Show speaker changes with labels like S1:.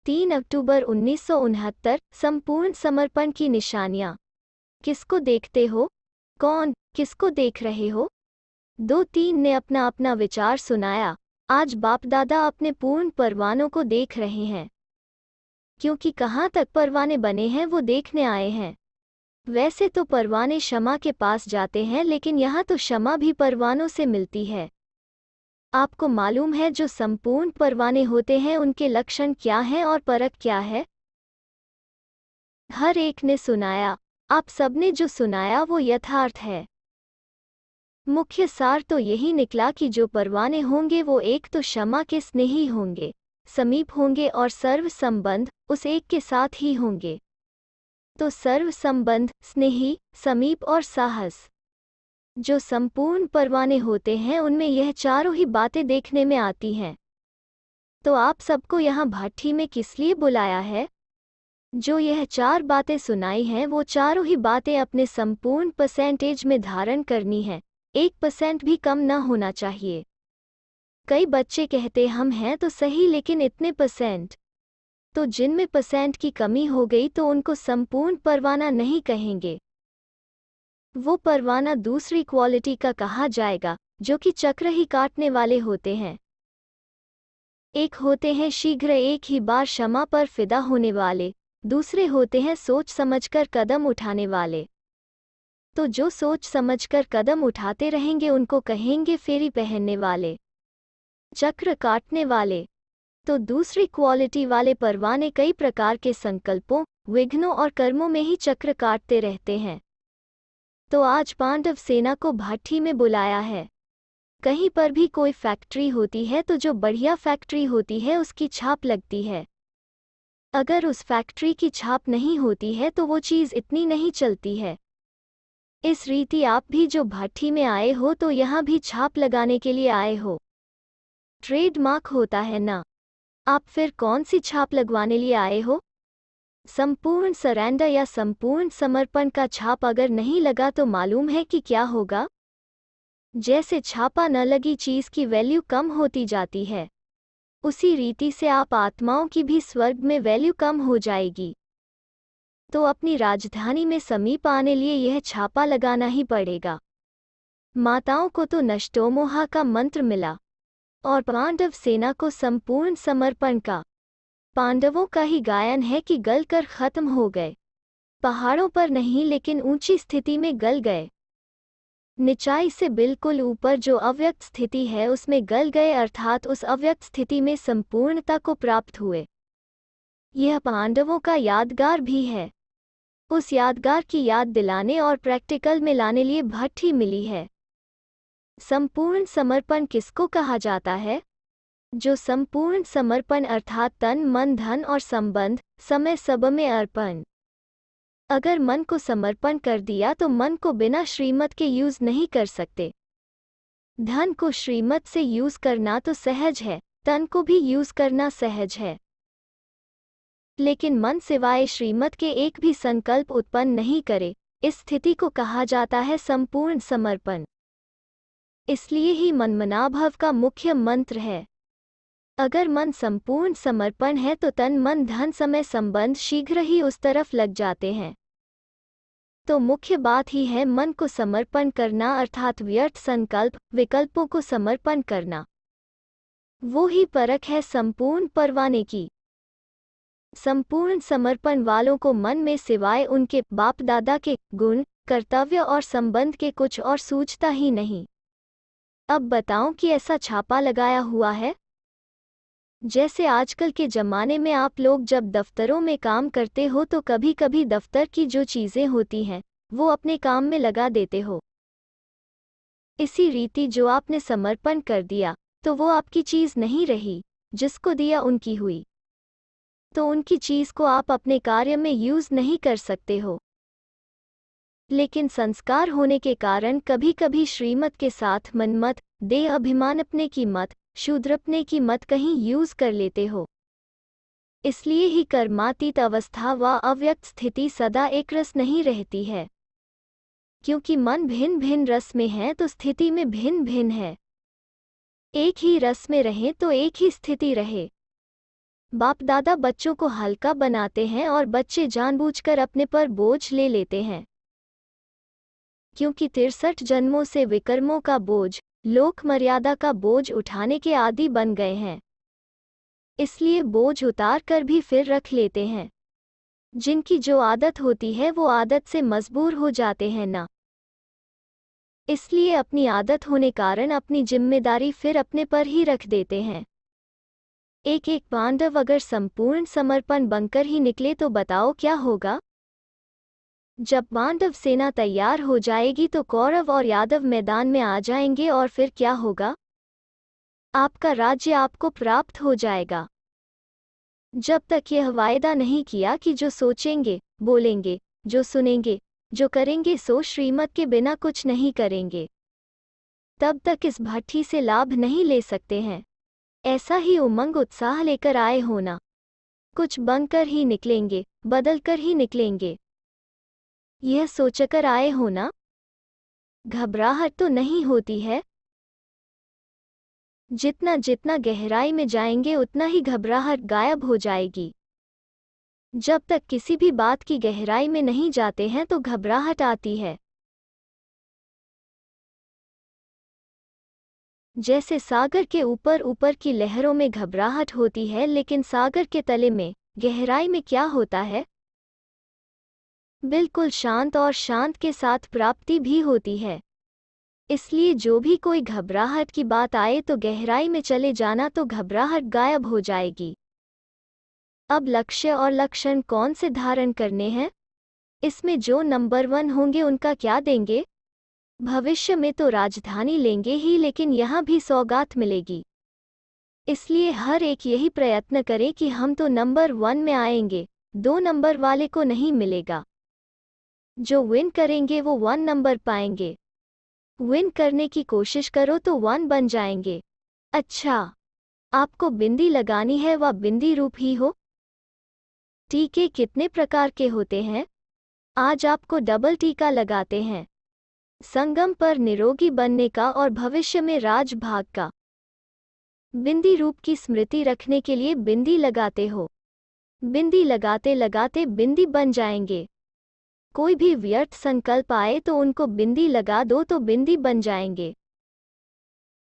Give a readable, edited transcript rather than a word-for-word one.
S1: 3 अक्टूबर 1969 संपूर्ण समर्पण की निशानियां। किसको देखते हो? कौन? किसको देख रहे हो? 2-3 ने अपना अपना विचार सुनाया। आज बाप दादा अपने पूर्ण परवानों को देख रहे हैं, क्योंकि कहाँ तक परवाने बने हैं वो देखने आए हैं। वैसे तो परवाने शमा के पास जाते हैं, लेकिन यहाँ तो शमा भी परवानों से मिलती है। आपको मालूम है जो संपूर्ण परवाने होते हैं उनके लक्षण क्या हैं और परख क्या है? हर एक ने सुनाया। आप सबने जो सुनाया वो यथार्थ है। मुख्य सार तो यही निकला कि जो परवाने होंगे वो एक तो शमा के स्नेही होंगे, समीप होंगे और सर्व संबंध उस एक के साथ ही होंगे। तो सर्व संबंध, स्नेही, समीप और साहस। जो संपूर्ण परवाने होते हैं उनमें यह चारों ही बातें देखने में आती हैं। तो आप सबको यहाँ भाठी में किस लिए बुलाया है? जो यह 4 बातें सुनाई हैं वो चारों ही बातें अपने संपूर्ण परसेंटेज में धारण करनी है। 1% भी कम न होना चाहिए। कई बच्चे कहते हम हैं तो सही, लेकिन इतने %। तो जिनमें % की कमी हो गई तो उनको संपूर्ण परवाना नहीं कहेंगे। वो परवाना दूसरी क्वालिटी का कहा जाएगा, जो कि चक्र ही काटने वाले होते हैं। एक होते हैं शीघ्र एक ही बार क्षमा पर फिदा होने वाले, दूसरे होते हैं सोच समझकर कदम उठाने वाले। तो जो सोच समझकर कदम उठाते रहेंगे उनको कहेंगे फेरी पहनने वाले, चक्र काटने वाले। तो दूसरी क्वालिटी वाले परवाने कई प्रकार के संकल्पों, विघ्नों और कर्मों में ही चक्र काटते रहते हैं। तो आज पांडव सेना को भाठी में बुलाया है। कहीं पर भी कोई फैक्ट्री होती है तो जो बढ़िया फैक्ट्री होती है उसकी छाप लगती है। अगर उस फैक्ट्री की छाप नहीं होती है तो वो चीज़ इतनी नहीं चलती है। इस रीति आप भी जो भाठी में आए हो तो यहाँ भी छाप लगाने के लिए आए हो। ट्रेडमार्क होता है ना? आप फिर कौन सी छाप लगवाने लिए आए हो? संपूर्ण सरेंडर या संपूर्ण समर्पण का छाप अगर नहीं लगा तो मालूम है कि क्या होगा? जैसे छापा न लगी चीज की वैल्यू कम होती जाती है, उसी रीति से आप आत्माओं की भी स्वर्ग में वैल्यू कम हो जाएगी। तो अपनी राजधानी में समीप आने लिए यह छापा लगाना ही पड़ेगा। माताओं को तो नष्टोमोहा का मंत्र मिला और पांडव सेना को संपूर्ण समर्पण का। पांडवों का ही गायन है कि गल कर खत्म हो गए। पहाड़ों पर नहीं लेकिन ऊंची स्थिति में गल गए। निचाई से बिल्कुल ऊपर जो अव्यक्त स्थिति है उसमें गल गए, अर्थात उस अव्यक्त स्थिति में संपूर्णता को प्राप्त हुए। यह पांडवों का यादगार भी है। उस यादगार की याद दिलाने और प्रैक्टिकल में लाने लिए भट्टी मिली है। संपूर्ण समर्पण किसको कहा जाता है? जो संपूर्ण समर्पण अर्थात तन मन धन और संबंध समय सब में अर्पण। अगर मन को समर्पण कर दिया तो मन को बिना श्रीमत के यूज नहीं कर सकते। धन को श्रीमत से यूज करना तो सहज है, तन को भी यूज करना सहज है, लेकिन मन सिवाय श्रीमत के एक भी संकल्प उत्पन्न नहीं करे। इस स्थिति को कहा जाता है संपूर्ण समर्पण। इसलिए ही मनमनाभव का मुख्य मंत्र है। अगर मन संपूर्ण समर्पण है तो तन मन धन समय संबंध शीघ्र ही उस तरफ लग जाते हैं। तो मुख्य बात ही है मन को समर्पण करना, अर्थात व्यर्थ संकल्प विकल्पों को समर्पण करना। वो ही परख है संपूर्ण परवाने की। संपूर्ण समर्पण वालों को मन में सिवाय उनके बाप दादा के गुण, कर्तव्य और संबंध के कुछ और सूझता ही नहीं। अब बताऊं कि ऐसा छापा लगाया हुआ है? जैसे आजकल के ज़माने में आप लोग जब दफ्तरों में काम करते हो तो कभी कभी दफ्तर की जो चीज़ें होती हैं वो अपने काम में लगा देते हो। इसी रीति जो आपने समर्पण कर दिया तो वो आपकी चीज़ नहीं रही, जिसको दिया उनकी हुई। तो उनकी चीज़ को आप अपने कार्य में यूज़ नहीं कर सकते हो। लेकिन संस्कार होने के कारण कभी कभी श्रीमत के साथ मनमत, देह अभिमान अपने की मत, शूद्रपने की मत कहीं यूज कर लेते हो। इसलिए ही कर्मातीत अवस्था व अव्यक्त स्थिति सदा एक रस नहीं रहती है, क्योंकि मन भिन्न भिन्न रस में है तो स्थिति में भिन्न भिन्न है। एक ही रस में रहे तो एक ही स्थिति रहे। बाप दादा बच्चों को हल्का बनाते हैं और बच्चे जानबूझकर अपने पर बोझ ले लेते हैं, क्योंकि 63 जन्मों से विकर्मों का बोझ, लोक मर्यादा का बोझ उठाने के आदी बन गए हैं। इसलिए बोझ उतार कर भी फिर रख लेते हैं। जिनकी जो आदत होती है वो आदत से मजबूर हो जाते हैं ना। इसलिए अपनी आदत होने कारण अपनी जिम्मेदारी फिर अपने पर ही रख देते हैं। एक एक पांडव अगर संपूर्ण समर्पण बनकर ही निकले तो बताओ क्या होगा। जब पांडव सेना तैयार हो जाएगी तो कौरव और यादव मैदान में आ जाएंगे और फिर क्या होगा? आपका राज्य आपको प्राप्त हो जाएगा। जब तक यह वायदा नहीं किया कि जो सोचेंगे, बोलेंगे, जो सुनेंगे, जो करेंगे सो श्रीमत के बिना कुछ नहीं करेंगे, तब तक इस भट्ठी से लाभ नहीं ले सकते हैं। ऐसा ही उमंग उत्साह लेकर आए होना। कुछ बनकर ही निकलेंगे, बदलकर ही निकलेंगे, यह सोचकर आए होना। घबराहट तो नहीं होती है। जितना जितना गहराई में जाएंगे उतना ही घबराहट गायब हो जाएगी। जब तक किसी भी बात की गहराई में नहीं जाते हैं तो घबराहट आती है। जैसे सागर के ऊपर ऊपर की लहरों में घबराहट होती है, लेकिन सागर के तले में गहराई में क्या होता है? बिल्कुल शांत, और शांत के साथ प्राप्ति भी होती है। इसलिए जो भी कोई घबराहट की बात आए तो गहराई में चले जाना, तो घबराहट गायब हो जाएगी। अब लक्ष्य और लक्षण कौन से धारण करने हैं? इसमें जो नंबर 1 होंगे उनका क्या देंगे? भविष्य में तो राजधानी लेंगे ही, लेकिन यहाँ भी सौगात मिलेगी। इसलिए हर एक यही प्रयत्न करे कि हम तो नंबर 1 में आएंगे, 2 नंबर वाले को नहीं मिलेगा। जो विन करेंगे वो 1 नंबर पाएंगे। विन करने की कोशिश करो तो 1 बन जाएंगे। अच्छा, आपको बिंदी लगानी है, वह बिंदी रूप ही हो। टीके कितने प्रकार के होते हैं? आज आपको डबल टीका लगाते हैं, संगम पर निरोगी बनने का और भविष्य में राजभाग का। बिंदी रूप की स्मृति रखने के लिए बिंदी लगाते हो। बिंदी लगाते लगाते बिंदी बन जाएंगे। कोई भी व्यर्थ संकल्प आए तो उनको बिंदी लगा दो तो बिंदी बन जाएंगे।